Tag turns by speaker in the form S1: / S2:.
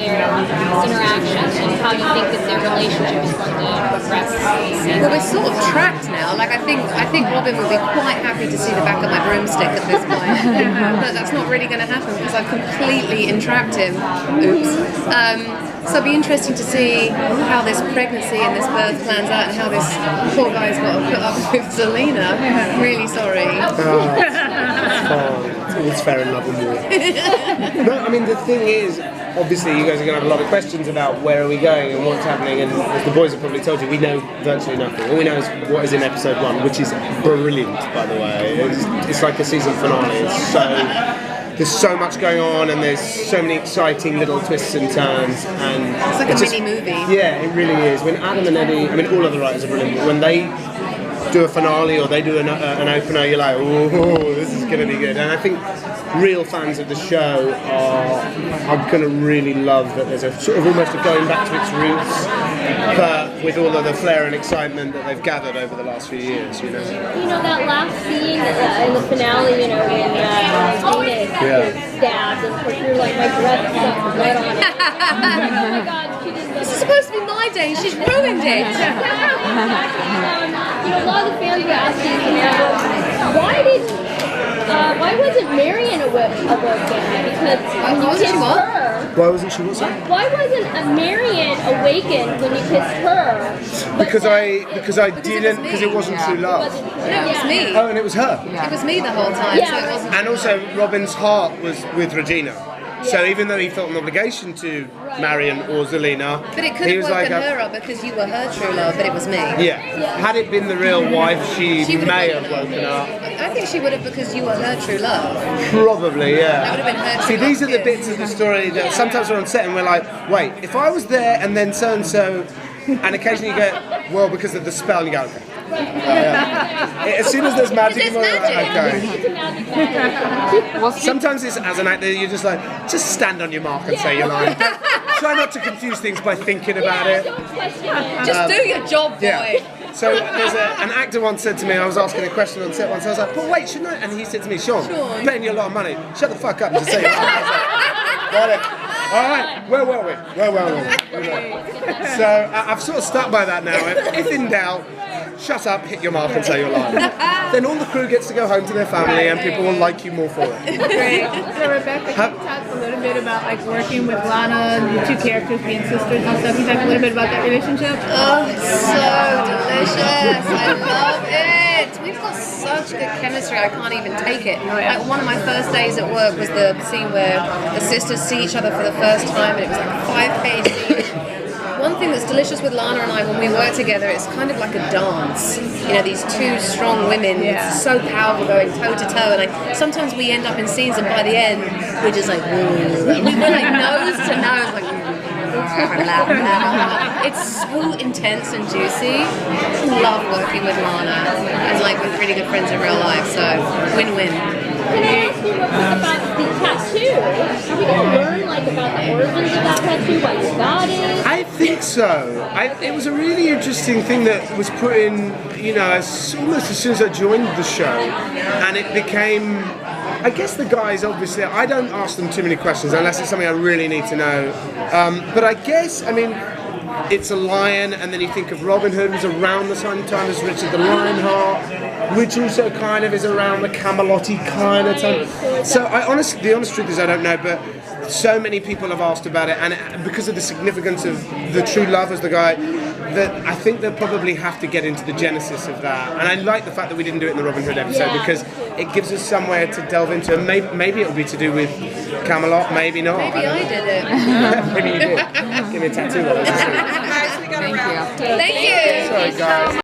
S1: their interactions and how you think that their relationship is going to progress?
S2: Well, we're sort of trapped now. Like I think Robin would be quite happy to see the back of my broomstick at this point. But that's not really going to happen because I've completely entrapped him. Oops. So it'll be interesting to see how this pregnancy and this birth plans out and how this poor guy's got to put up with Zelina. I'm really sorry.
S3: It's fair in love and war. No, I mean the thing is, obviously you guys are going to have a lot of questions about where are we going and what's happening, and as the boys have probably told you, we know virtually nothing. All we know is what is in episode 1, which is brilliant, by the way. It's like a season finale. There's so much going on, and there's so many exciting little twists and turns, and
S2: it's like a mini movie.
S3: Yeah, it really is. When Adam and Eddie, I mean, all of the writers are brilliant, but when they do a finale or they do an opener, you're like, oh, this is going to be good. And I think real fans of the show are going to really love that there's a sort of almost a going back to its roots, but with all of the flair and excitement that they've gathered over the last few years, you know.
S1: You know, that last scene in the finale, you know, when Venus is stabbed, and of course you're like, my breath stuck right on it. Oh my God, she didn't.
S2: This is supposed to be my day, she's ruined it.
S1: You know, a lot of the fans were asking, why wasn't Marion awoken? Because when you kissed her...
S3: Why wasn't she what?
S1: Why wasn't Marion awakened when you kissed her?
S3: Because it wasn't true love.
S2: No, it was me.
S3: Oh, and it was her.
S2: It was me the whole time.
S1: Yeah.
S2: So it wasn't.
S3: And also, Robin's heart was with Regina. So even though he felt an obligation to Marion or Zelina,
S2: But it could
S3: he
S2: have
S3: was
S2: woken
S3: like,
S2: her up because you were her true love, but it was me.
S3: yeah. Had it been the real wife, she
S2: She would
S3: may have woken up.
S2: I think she would have because you were her true love.
S3: Probably, yeah.
S2: That would have been her
S3: See,
S2: true
S3: these are
S2: love
S3: the bits of the story that sometimes we're on set and we're like, wait, if I was there and then so and so, and occasionally you go, well, because of the spell, and you go, okay. As soon as there's magic,
S2: There's magic.
S3: okay. Sometimes it's as an actor, you're just like, just stand on your mark and say your line. Try not to confuse things by thinking about it.
S2: Just do your job, boy.
S3: Yeah. So there's an actor once said to me, I was asking a question on set once, I was like, but wait, shouldn't I? And he said to me, Sean, I'm paying you a lot of money, shut the fuck up and just say your line. I was like, all right, where were we? So I've sort of stuck by that now. If in doubt, shut up, hit your mark and say your line. Then all the crew gets to go home to their family and people will like you more for it.
S4: Great. So Rebecca, can you talk a little bit about like working with Lana and the two characters being sisters and stuff? Can you talk a little bit about that relationship?
S2: Oh, it's so delicious. I love it. We've got such good chemistry, I can't even take it. Like one of my first days at work was the scene where the sisters see each other for the first time, and it was like a 5-page scene. One thing that's delicious with Lana and I when we work together, it's kind of like a dance. You know, these two strong women, so powerful, going toe to toe, and sometimes we end up in scenes and by the end we're just like, we're like nose to nose, like. It's so intense and juicy. I love working with Lana. And like we're pretty good friends in real life, so win-win.
S1: Can I ask you about the tattoo? Are we going to learn like about the origins of that tattoo, why you got it?
S3: I think so. It was a really interesting thing that was put in, you know, almost as soon as I joined the show, and it became, I guess the guys, obviously, I don't ask them too many questions unless it's something I really need to know. But I guess, I mean, it's a lion, and then you think of Robin Hood was around the same time as Richard the Lionheart, which also kind of is around the Camelot-y kind of time. So the honest truth is I don't know, but so many people have asked about it, and because of the significance of the true love as the guy, that I think they'll probably have to get into the genesis of that. And I like the fact that we didn't do it in the Robin Hood episode because it gives us somewhere to delve into. And maybe it'll be to do with Camelot, maybe not.
S2: Maybe I did it.
S3: Maybe you did. Give me a tattoo.
S5: Guys, we got to wrap.
S2: Thank you.
S3: Sorry, guys.